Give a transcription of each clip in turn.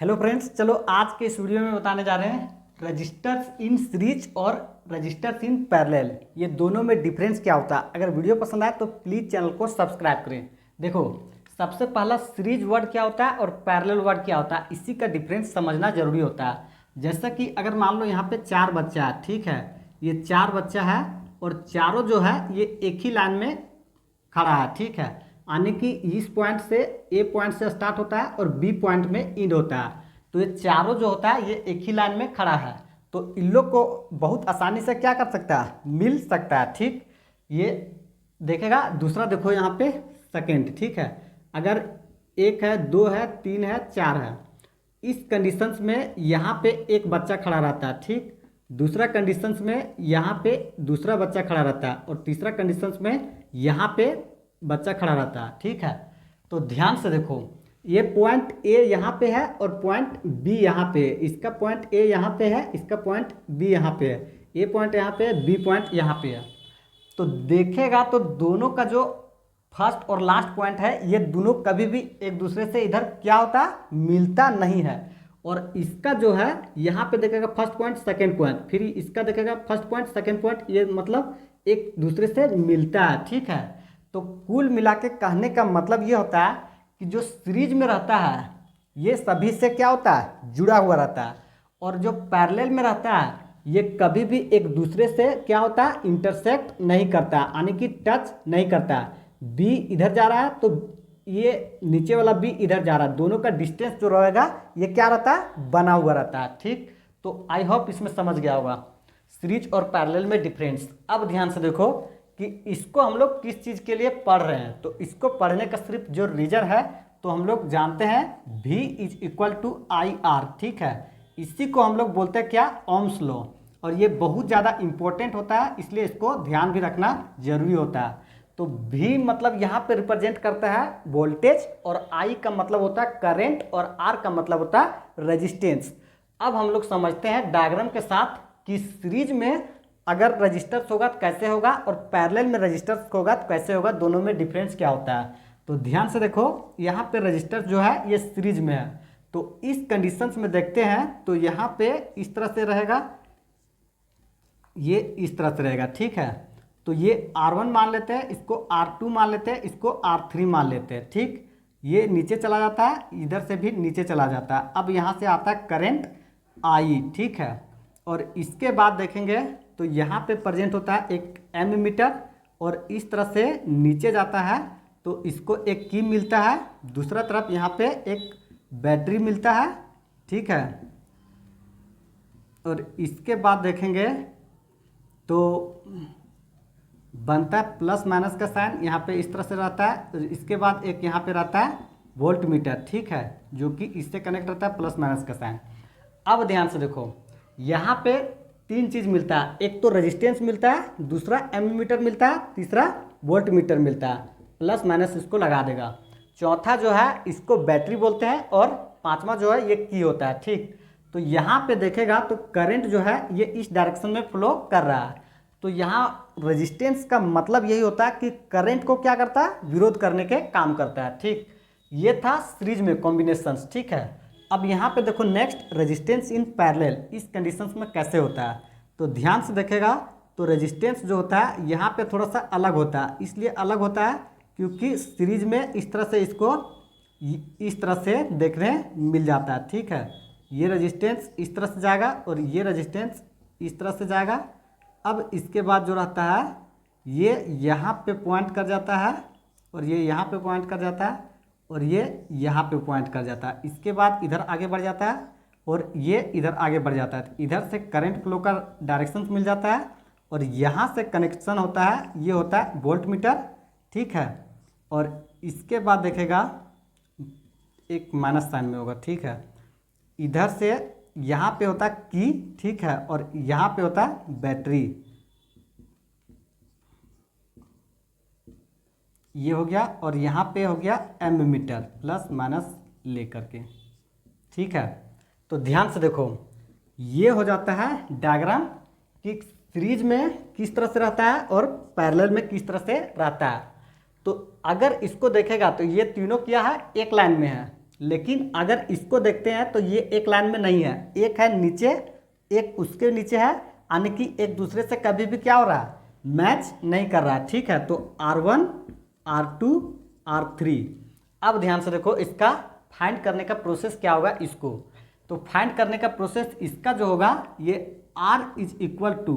Hello friends, चलो आज के इस वीडियो में बताने जा रहे हैं रजिस्टर्स इन सीरीज और रजिस्टर्स इन पैरेलल। ये दोनों में डिफरेंस क्या होता है। अगर वीडियो पसंद आए तो प्लीज़ चैनल को सब्सक्राइब करें। देखो, सबसे पहला सीरीज वर्ड क्या होता है और पैरेलल वर्ड क्या होता है, इसी का डिफरेंस समझना जरूरी होता है। जैसा कि अगर मान लो यहाँ पे 4 बच्चा है, ठीक है, ये 4 बच्चा है और चारों जो है ये एक ही लाइन में खड़ा है, ठीक है। यानी कि इस पॉइंट से ए पॉइंट से स्टार्ट होता है और बी पॉइंट में एंड होता है। तो ये चारों जो होता है ये एक ही लाइन में खड़ा है, तो इन लोग को बहुत आसानी से क्या कर सकता है, मिल सकता है, ठीक। ये देखेगा। दूसरा देखो यहाँ पे सेकेंड, ठीक है। अगर 1 है, 2 है, 3 है, 4 है, इस कंडीशंस में यहाँ पे एक बच्चा खड़ा रहता है, ठीक। दूसरा कंडीशंस में यहाँ पे दूसरा बच्चा खड़ा रहता है और तीसरा कंडीशंस में यहाँ पे बच्चा खड़ा रहता है, ठीक है। तो ध्यान से देखो, ये पॉइंट ए यहाँ पे है और पॉइंट बी यहाँ पे है। इसका पॉइंट ए यहाँ पे है, इसका पॉइंट बी यहाँ पे है। ए पॉइंट यहाँ पे है, बी पॉइंट यहाँ पे है। तो देखेगा तो दोनों का जो फर्स्ट और लास्ट पॉइंट है, ये दोनों कभी भी एक दूसरे से इधर क्या होता, मिलता नहीं है। और इसका जो है यहाँ पे देखेगा फर्स्ट पॉइंट सेकेंड पॉइंट, फिर इसका देखेगा फर्स्ट पॉइंट सेकेंड पॉइंट, ये मतलब एक दूसरे से मिलता है, ठीक है। तो कुल मिला के कहने का मतलब ये होता है कि जो सीरीज में रहता है ये सभी से क्या होता है, जुड़ा हुआ रहता है। और जो पैरेलल में रहता है ये कभी भी एक दूसरे से क्या होता है, इंटरसेक्ट नहीं करता, यानी कि टच नहीं करता। बी इधर जा रहा है तो ये नीचे वाला बी इधर जा रहा है, दोनों का डिस्टेंस जो रहेगा ये क्या रहता है, बना हुआ रहता है, ठीक। तो आई होप इसमें समझ गया होगा सीरीज और पैरेलल में डिफरेंस। अब ध्यान से देखो कि इसको हम लोग किस चीज़ के लिए पढ़ रहे हैं। तो इसको पढ़ने का सिर्फ जो रीजन है, तो हम लोग जानते हैं V is equal to IR, ठीक है। इसी को हम लोग बोलते हैं क्या, ओम्स लॉ। और ये बहुत ज़्यादा इंपॉर्टेंट होता है, इसलिए इसको ध्यान भी रखना जरूरी होता है। तो V मतलब यहाँ पे रिप्रेजेंट करता है वोल्टेज, और I का मतलब होता है करेंट, और R का मतलब होता है रेजिस्टेंस। अब हम लोग समझते हैं डायग्राम के साथ कि सीरीज में अगर रजिस्टर्स होगा तो कैसे होगा और पैरेलल में रजिस्टर्स होगा तो कैसे होगा, दोनों में डिफरेंस क्या होता है। तो ध्यान से देखो, यहाँ पे रजिस्टर्स जो है ये सीरीज में है। तो इस कंडीशंस में देखते हैं तो यहाँ पे इस तरह से रहेगा, ये इस तरह से रहेगा, ठीक है। तो ये R1 मान लेते हैं, इसको R2 मान लेते हैं, इसको R3 मान लेते हैं, ठीक। ये नीचे चला जाता है, इधर से भी नीचे चला जाता है। अब यहाँ से आता है करंट I, ठीक है। और इसके बाद देखेंगे तो यहाँ पे प्रेजेंट होता है एक एमीमीटर, और इस तरह से नीचे जाता है तो इसको एक की मिलता है। दूसरा तरफ यहाँ पे एक बैटरी मिलता है, ठीक है। और इसके बाद देखेंगे तो बनता है प्लस माइनस का साइन, यहाँ पे इस तरह से रहता है। और इसके बाद एक यहाँ पे रहता है वोल्ट मीटर, ठीक है, जो कि इससे कनेक्ट रहता है प्लस माइनस का साइन। अब ध्यान से देखो, यहाँ पे 3 चीज़ मिलता है, एक तो रेजिस्टेंस मिलता है, दूसरा एमीमीटर मिलता है, तीसरा वोल्ट मीटर मिलता है। प्लस माइनस इसको लगा देगा। चौथा जो है इसको बैटरी बोलते हैं, और पांचवा जो है ये की होता है, ठीक। तो यहाँ पे देखेगा तो करंट जो है ये इस डायरेक्शन में फ्लो कर रहा है। तो यहाँ रेजिस्टेंस का मतलब यही होता है कि करंट को क्या करता है, विरोध करने के काम करता है, ठीक। ये था सीरीज में कॉम्बिनेशंस, ठीक है। अब यहाँ पे देखो नेक्स्ट, रेजिस्टेंस इन पैरेलल, इस कंडीशंस में कैसे होता है। तो ध्यान से देखेगा तो रेजिस्टेंस जो होता है यहाँ पे थोड़ा सा अलग होता है। इसलिए अलग होता है क्योंकि सीरीज में इस तरह से इसको इस तरह से देखने मिल जाता है, ठीक है। ये रेजिस्टेंस इस तरह से जाएगा और ये रेजिस्टेंस इस तरह से जाएगा। अब इसके बाद जो रहता है ये यहाँ पे पॉइंट कर जाता है, और ये यहाँ पे पॉइंट कर जाता है, और ये यहाँ पे पॉइंट कर जाता है। इसके बाद इधर आगे बढ़ जाता है और ये इधर आगे बढ़ जाता है। इधर से करंट फ्लो का डायरेक्शन मिल जाता है, और यहाँ से कनेक्शन होता है, ये होता है वोल्ट मीटर, ठीक है। और इसके बाद देखेगा एक माइनस साइन में होगा, ठीक है। इधर से यहाँ पे होता है की, ठीक है, और यहाँ पे होता है बैटरी। ये हो गया, और यहाँ पे हो गया एमीमीटर, प्लस माइनस लेकर के, ठीक है। तो ध्यान से देखो, ये हो जाता है डायग्राम कि सीरीज में किस तरह से रहता है और पैरेलल में किस तरह से रहता है। तो अगर इसको देखेगा तो ये तीनों क्या है, एक लाइन में है, लेकिन अगर इसको देखते हैं तो ये एक लाइन में नहीं है, एक है नीचे, एक उसके नीचे है, यानी कि एक दूसरे से कभी भी क्या हो रहा है, मैच नहीं कर रहा है। ठीक है, तो R1 R2 R3। अब ध्यान से देखो इसका फाइंड करने का प्रोसेस क्या होगा। इसको तो फाइंड करने का प्रोसेस इसका जो होगा, ये R is equal to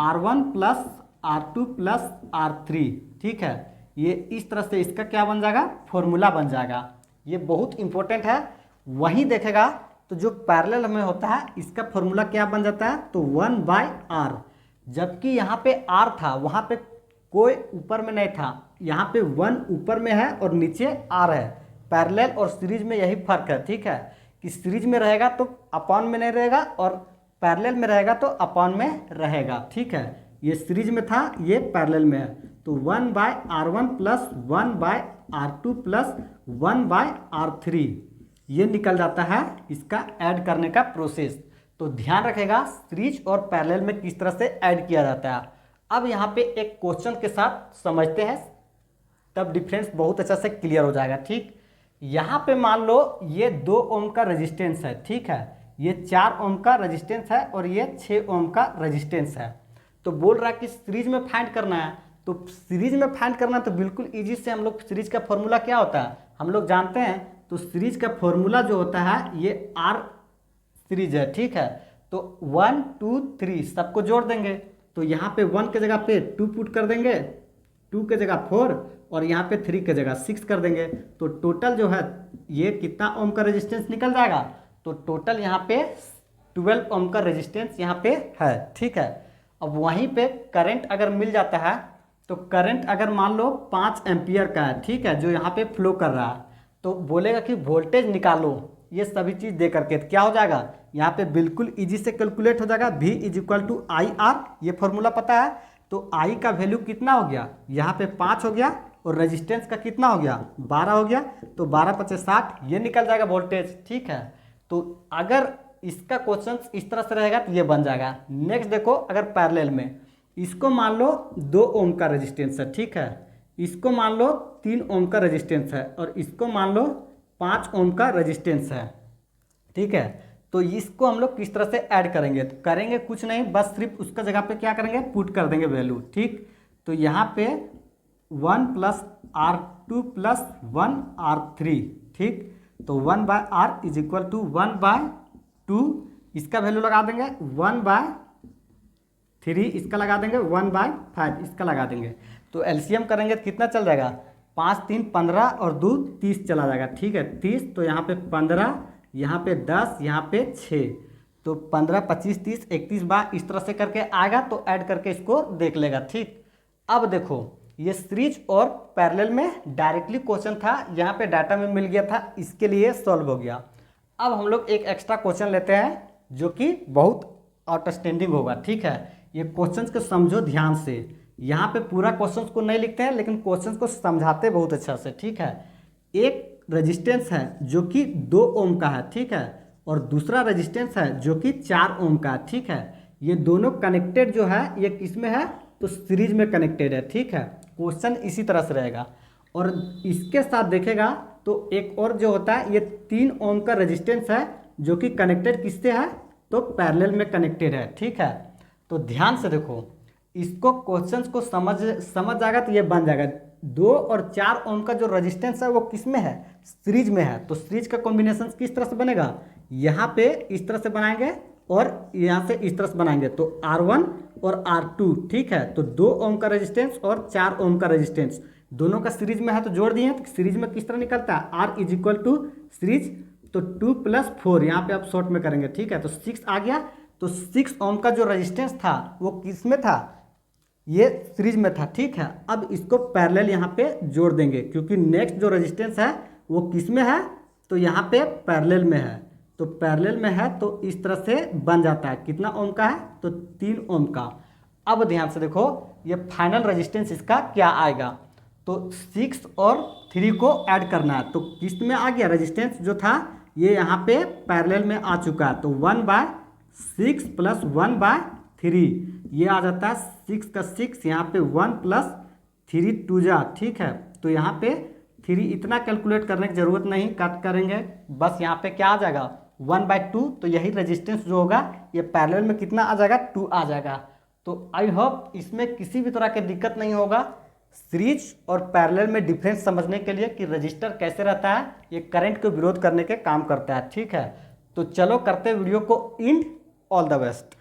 R1 plus R2 plus R3। ठीक है, ये इस तरह से इसका क्या बन जाएगा, फॉर्मूला बन जाएगा। ये बहुत इंपॉर्टेंट है। वहीं देखेगा तो जो पैरेलल में होता है इसका फॉर्मूला क्या बन जाता है, तो 1/R। जबकि यहाँ पे R था, वहाँ पे कोई ऊपर में नहीं था, यहाँ पे 1 ऊपर में है और नीचे R है। पैरेलल और सीरीज में यही फर्क है। ठीक है, कि सीरीज में रहेगा तो अपॉन में नहीं रहेगा और पैरेलल में रहेगा तो अपॉन में रहेगा। ठीक है, ये सीरीज में था, ये पैरेलल में है। तो 1/R1 plus 1/R2 plus 1/R3 ये निकल जाता है इसका ऐड करने का प्रोसेस। तो ध्यान रखेगा सीरीज और पैरेलल में किस तरह से ऐड किया जाता है। अब यहाँ पे एक क्वेश्चन के साथ समझते हैं, तब डिफरेंस बहुत अच्छा से क्लियर हो जाएगा। ठीक, यहाँ पे मान लो ये 2 ओम का रेजिस्टेंस है। ठीक है, ये 4 ओम का रेजिस्टेंस है और ये 6 ओम का रेजिस्टेंस है। तो बोल रहा है कि सीरीज में फाइंड करना है। तो सीरीज में फाइंड करना तो बिल्कुल इजी से हम लोग सीरीज का फॉर्मूला क्या होता है हम लोग जानते हैं। तो सीरीज का फॉर्मूला जो होता है ये R सीरीज है। ठीक है, तो 1 2 3 सबको जोड़ देंगे। तो यहाँ पे 1 के जगह पे 2 पुट कर देंगे, 2 के जगह 4 और यहाँ पे 3 के जगह 6 कर देंगे। तो टोटल जो है ये कितना ओम का रेजिस्टेंस निकल जाएगा, तो टोटल यहाँ पे 12 ओम का रेजिस्टेंस यहाँ पे है। ठीक है, अब वहीं पे करंट अगर मिल जाता है तो करंट अगर मान लो 5 एम्पियर का है। ठीक है, जो यहाँ पे फ्लो कर रहा है, तो बोलेगा कि वोल्टेज निकालो। ये सभी चीज़ दे करके क्या हो जाएगा, यहाँ पे बिल्कुल इजी से कैलकुलेट हो जाएगा। V is equal to IR, ये फॉर्मूला पता है। तो I का वैल्यू कितना हो गया, यहाँ पे 5 हो गया और रेजिस्टेंस का कितना हो गया, 12 हो गया। तो 12 × 5 = 60, ये निकल जाएगा वोल्टेज। ठीक है, तो अगर इसका क्वेश्चन इस तरह से रहेगा तो ये बन जाएगा। नेक्स्ट देखो, अगर पैरेलल में इसको मान लो 2 ओम का रेजिस्टेंस है। ठीक है, इसको मान लो 3 ओम का रेजिस्टेंस है और इसको मान लो 5 ओम का रेजिस्टेंस है। ठीक है, तो इसको हम लोग किस तरह से ऐड करेंगे, तो करेंगे कुछ नहीं, बस सिर्फ उसका जगह पे क्या करेंगे, पुट कर देंगे वैल्यू। ठीक, तो यहाँ पे 1 + R2 + 1R3। ठीक, तो 1/R इज इक्वल टू 1/2, इसका वैल्यू लगा देंगे 1/3, इसका लगा देंगे 1/5, इसका लगा देंगे। तो एलसीएम करेंगे तो कितना चल जाएगा, 5 3 15 और 2 30 चला जाएगा। ठीक है, 30, तो यहाँ पे 15, यहाँ पे 10, यहाँ पे 6, तो 15 25 30 31 बार इस तरह से करके आएगा। तो ऐड करके इसको देख लेगा। ठीक, अब देखो ये सीरीज और पैरेलल में डायरेक्टली क्वेश्चन था, यहाँ पे डाटा में मिल गया था, इसके लिए सॉल्व हो गया। अब हम लोग एक एक्स्ट्रा क्वेश्चन लेते हैं जो कि बहुत आउटस्टैंडिंग होगा। ठीक है, ये क्वेश्चन को समझो ध्यान से। यहाँ पे पूरा क्वेश्चन को नहीं लिखते हैं लेकिन क्वेश्चन को समझाते बहुत अच्छा से। ठीक है, एक रेजिस्टेंस है जो कि 2 ओम का है। ठीक है, और दूसरा रेजिस्टेंस है जो कि 4 ओम का है। ठीक है, ये दोनों कनेक्टेड जो है ये किस में है, तो सीरीज में कनेक्टेड है। ठीक है, क्वेश्चन इसी तरह से रहेगा। और इसके साथ देखेगा तो एक और जो होता है, ये 3 ओम का रेजिस्टेंस है जो कि कनेक्टेड किससे है, तो पैरेलल में कनेक्टेड है। ठीक है, तो ध्यान से देखो, इसको क्वेश्चंस को समझ जाएगा तो ये बन जाएगा। 2 और 4 ओम का जो रेजिस्टेंस है वो किस में है, सीरीज में है। तो सीरीज का कॉम्बिनेशन किस तरह से बनेगा, यहाँ पे इस तरह से बनाएंगे और यहाँ से इस तरह से बनाएंगे, तो R1 और R2। ठीक है, तो 2 ओम का रेजिस्टेंस और 4 ओम का रेजिस्टेंस दोनों का सीरीज में है, तो जोड़ दिए। तो सीरीज में किस तरह निकलता है, R is equal to series, तो 2 + 4, यहाँ पे आप शॉर्ट में करेंगे। ठीक है, तो 6 आ गया। तो 6 ओम का जो रेजिस्टेंस था वो किस में था, ये सीरीज में था। ठीक है, अब इसको पैरेलल यहाँ पे जोड़ देंगे क्योंकि नेक्स्ट जो रेजिस्टेंस है वो किस में है, तो यहाँ पे पैरेलल में है। तो पैरेलल में है तो इस तरह से बन जाता है। कितना ओम का है, तो 3 ओम का। अब ध्यान से देखो, ये फाइनल रेजिस्टेंस इसका क्या आएगा, तो 6 और 3 को ऐड करना है। तो किस में आ गया, रेजिस्टेंस जो था ये यहाँ पे पैरेलल में आ चुका है। तो 1/6 + 1/3 ये आ जाता है 6 का 6, यहाँ पे 1 + 3 2 जा। ठीक है, तो यहाँ पे फिर इतना कैलकुलेट करने की ज़रूरत नहीं, कट करेंगे बस यहाँ पे क्या आ जाएगा 1/2, तो यही रेजिस्टेंस जो होगा ये पैरेलल में कितना आ जाएगा 2 आ जाएगा। तो आई होप इसमें किसी भी तरह की दिक्कत नहीं होगा। सीरीज और पैरेलल में डिफरेंस समझने के लिए कि रजिस्टर कैसे रहता है, ये करंट को विरोध करने के काम करता है। ठीक है, तो चलो करते वीडियो को एंड। All the best.